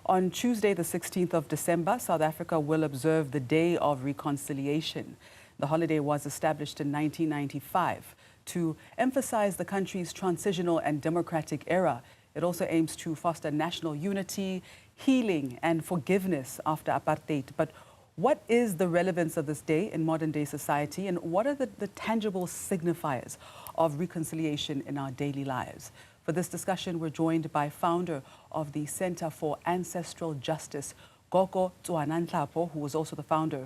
On Tuesday, the 16th of December, South Africa will observe the Day of Reconciliation. The holiday was established in 1995 to emphasize the country's transitional and democratic era. It also aims to foster national unity, healing, and forgiveness after apartheid. But what is the relevance of this day in modern-day society, and what are the tangible signifiers of reconciliation in our daily lives? For this discussion, we're joined by founder of the Center for Ancestral Justice, Gogo Nhlapo, who was also the founder,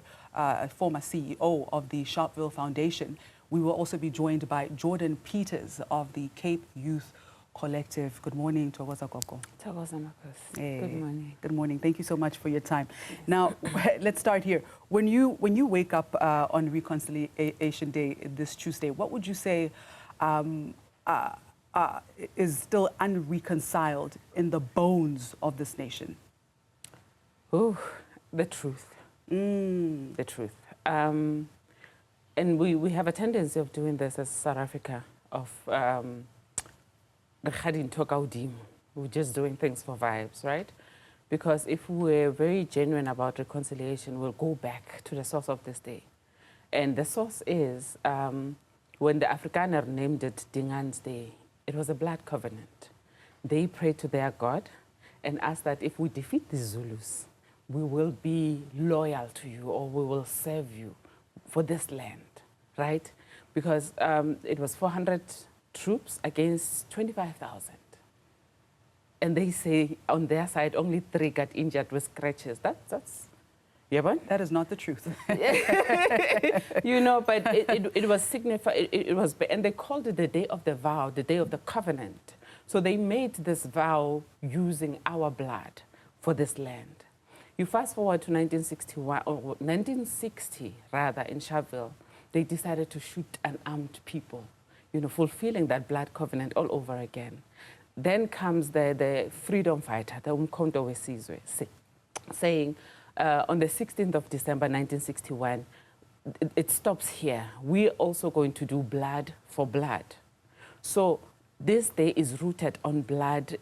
former CEO of the Sharpeville Foundation. We will also be joined by Jordan Peters of the Cape Youth Collective. Good morning, Thokoza Gogo. Hey. Good morning. Good morning. Thank you so much for your time. Yes. Now, let's start here. When you wake up on Reconciliation Day this Tuesday, what would you say is still unreconciled in the bones of this nation? Oh, the truth. The truth. And we have a tendency of doing this as South Africa, of we're just doing things for vibes, right? Because if we're very genuine about reconciliation, we'll go back to the source of this day. And the source is when the Afrikaner named it Dingan's Day, it was a blood covenant. They prayed to their God and asked that if we defeat the Zulus, we will be loyal to you, or we will serve you for this land, right? Because it was 400 troops against 25,000. And they say on their side, only 3 got injured with scratches. That's yeah, that is not the truth. You know, but it was signified, it was, and they called it the day of the vow, the day of the covenant. So they made this vow using our blood for this land. You fast forward to 1961, or 1960 rather, in Sharpeville, they decided to shoot unarmed people, you know, fulfilling that blood covenant all over again. Then comes the freedom fighter, the Umkhonto weSizwe, saying, on the 16th of December 1961, it stops here. We're also going to do blood for blood. So this day is rooted on blood,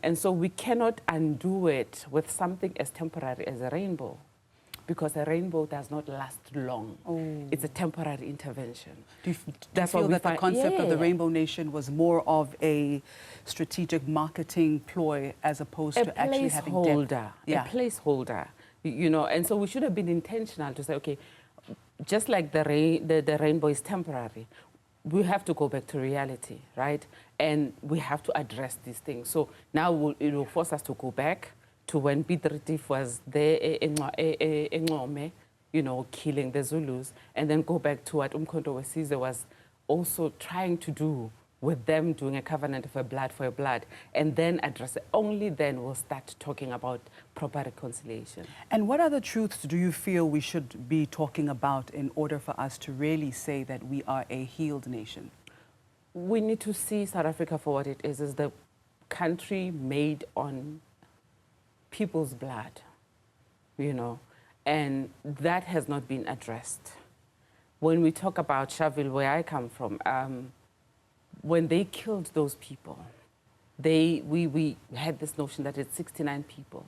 and so we cannot undo it with something as temporary as a rainbow, because a rainbow does not last long. It's a temporary intervention. Do you feel that the concept of the Rainbow Nation was more of a strategic marketing ploy as opposed to actually having depth? A placeholder, you know, and so we should have been intentional to say, okay, just like the rainbow is temporary, we have to go back to reality, right? And we have to address these things. So now it will force us to go back to when Restorative was there in Ngome, you know, killing the Zulus, and then go back to what Umkhonto weSizwe was also trying to do with them, doing a covenant of a blood for a blood, and then address it. Only then we'll start talking about proper reconciliation. And what other truths do you feel we should be talking about in order for us to really say that we are a healed nation? We need to see South Africa for what it is the country made on people's blood, you know, and that has not been addressed. When we talk about Sharpeville, where I come from, when they killed those people, we had this notion that it's 69 people.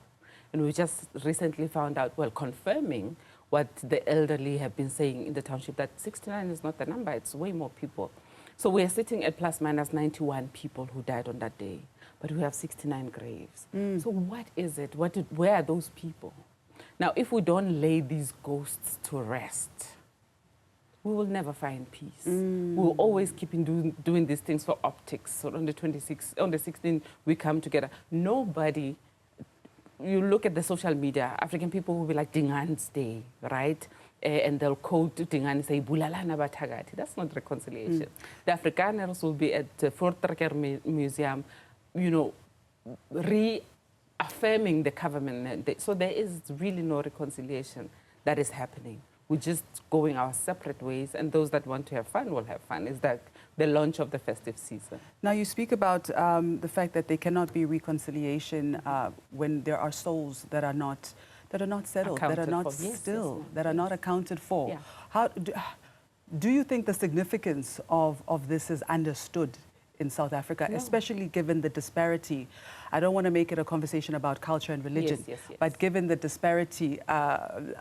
And we just recently found out, well, confirming what the elderly have been saying in the township, that 69 is not the number, it's way more people. So we're sitting at plus minus 91 people who died on that day, but we have 69 graves. So what is it? Where are those people? Now, if we don't lay these ghosts to rest, we will never find peace. We'll always keep doing these things for optics. So on the 16th, we come together. Nobody, you look at the social media, African people will be like Dingan's Day, right? And they'll quote Dingan and say, Bulalana Batagati. That's not reconciliation. The Afrikaners will be at the Fort Trekker Museum, you know, reaffirming the covenant. So there is really no reconciliation that is happening. We're just going our separate ways, and those that want to have fun will have fun. Is that the launch of the festive season? Now, you speak about the fact that there cannot be reconciliation when there are souls that are not settled, that are not still, that are not accounted for. Yeah. How do you think the significance of this is understood in South Africa, especially given the disparity I don't want to make it a conversation about culture and religion, but given the disparity and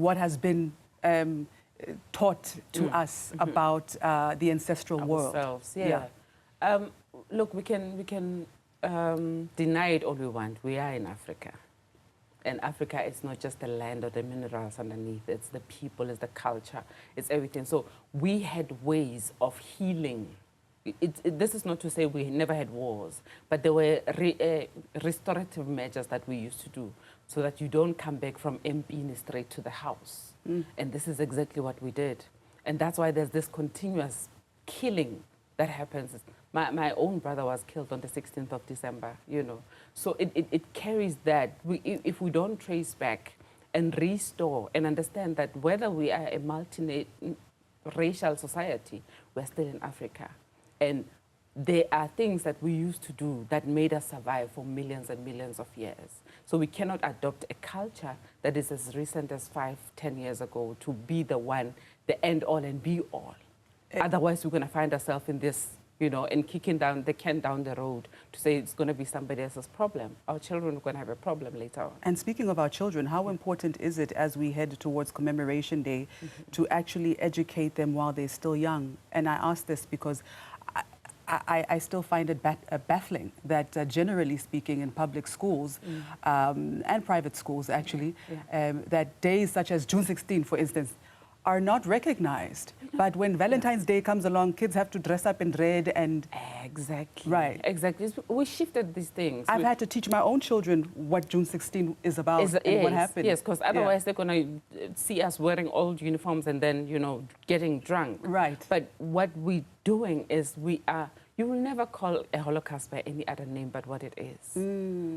what has been taught to us about the ancestral world. Look, we can deny it all we want. We are in Africa. And Africa is not just the land or the minerals underneath. It's the people, it's the culture, it's everything. So we had ways of healing. This is not to say we never had wars, but there were restorative measures that we used to do so that you don't come back from MP straight to the house. And this is exactly what we did. And that's why there's this continuous killing that happens. My own brother was killed on the 16th of December, you know. So it carries that. If we don't trace back and restore and understand that whether we are a multi-racial society, we're still in Africa. And there are things that we used to do that made us survive for millions and millions of years. So we cannot adopt a culture that is as recent as 5, 10 years ago to be the one, the end all and be all. Otherwise, we're going to find ourselves in this, you know, and kicking down the can down the road to say it's going to be somebody else's problem. Our children are going to have a problem later on. And speaking of our children, how important is it as we head towards Commemoration Day to actually educate them while they're still young? And I ask this because I still find it baffling that generally speaking in public schools and private schools actually, that days such as June 16, for instance, are not recognized. But when Valentine's Day comes along, kids have to dress up in red and... Exactly. Right. Exactly. We shifted these things. I've had to teach my own children what June 16 is about and what happened. Yes, because otherwise they're going to see us wearing old uniforms and then, you know, getting drunk. Right. But what we're doing is you will never call a Holocaust by any other name but what it is.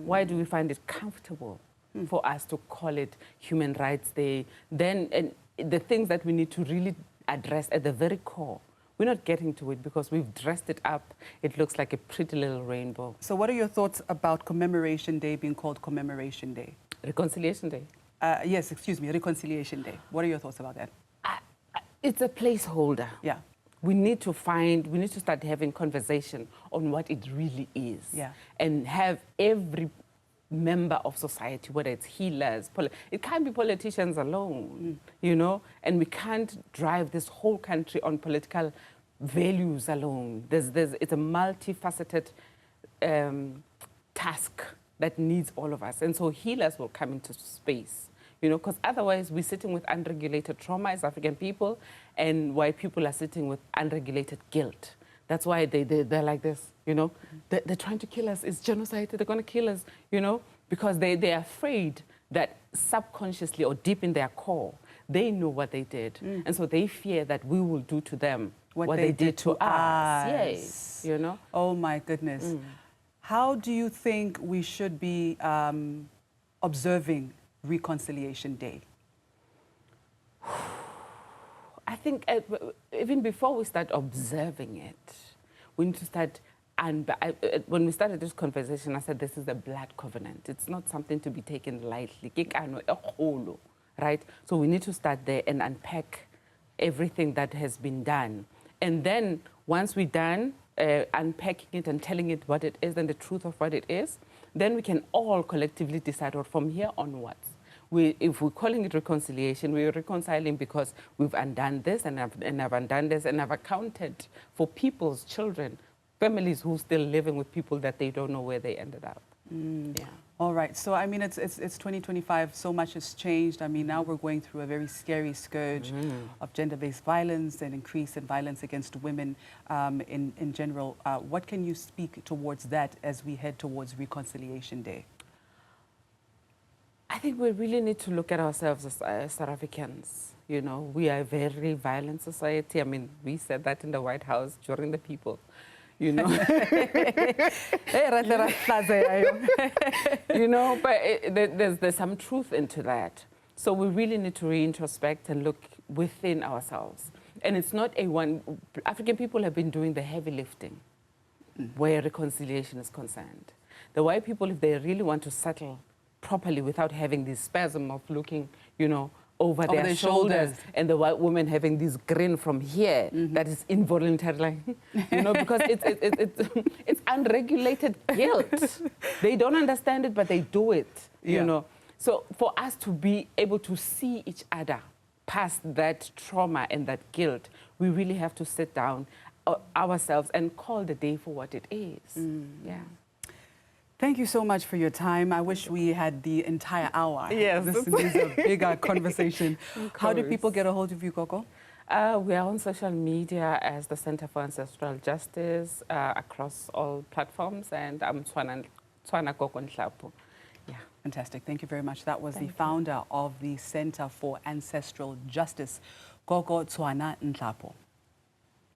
Why do we find it comfortable for us to call it Human Rights Day? Then, the things that we need to really address at the very core, we're not getting to it because we've dressed it up. It looks like a pretty little rainbow. So what are your thoughts about Commemoration Day being called Commemoration Day? Reconciliation Day? Yes, excuse me, Reconciliation Day. What are your thoughts about that? It's a placeholder. Yeah. We need to start having conversation on what it really is. Yeah. And have every member of society, whether it's healers, it can't be politicians alone, you know, and we can't drive this whole country on political values alone. It's a multifaceted task that needs all of us, and so healers will come into space, you know, because otherwise we're sitting with unregulated trauma as African people, and white people are sitting with unregulated guilt. That's why they're like this, you know. They're trying to kill us. It's genocide. They're going to kill us, you know, because they're afraid that subconsciously or deep in their core, they know what they did. And so they fear that we will do to them what they did to us. Yes, you know. Oh, my goodness. How do you think we should be observing Reconciliation Day? I think even before we start observing it, we need to start, and when we started this conversation, I said this is a blood covenant. It's not something to be taken lightly, right? So we need to start there and unpack everything that has been done. And then once we're done unpacking it and telling it what it is and the truth of what it is, then we can all collectively decide what from here onwards. If we're calling it reconciliation, we're reconciling because we've undone this and I've undone this and I've accounted for people's children, families who are still living with people that they don't know where they ended up. Yeah. All right. So, I mean, it's 2025. So much has changed. I mean, now we're going through a very scary scourge of gender-based violence and increase in violence against women in general. What can you speak towards that as we head towards Reconciliation Day? I think we really need to look at ourselves as South Africans. You know, we are a very violent society. I mean, we said that in the White House during the people, you know. You know, but there's some truth into that. So we really need to reintrospect and look within ourselves. And it's not African people have been doing the heavy lifting where reconciliation is concerned. The white people, if they really want to settle properly without having this spasm of looking, you know, over their shoulders, shoulders. and the white woman having this grin from here that is involuntary, like, you know, because it's unregulated guilt. They don't understand it, but they do it, you know. So for us to be able to see each other past that trauma and that guilt, we really have to sit down ourselves and call the day for what it is. Yeah. Thank you so much for your time. I wish we had the entire hour. Yes. This is a bigger conversation. How do people get a hold of you, Gogo? We are on social media as the Center for Ancestral Justice across all platforms, and I'm Tsoana Gogo Nhlapo. Yeah. Fantastic. Thank you very much. That was the founder of the Center for Ancestral Justice, Gogo Tsoana Nhlapo.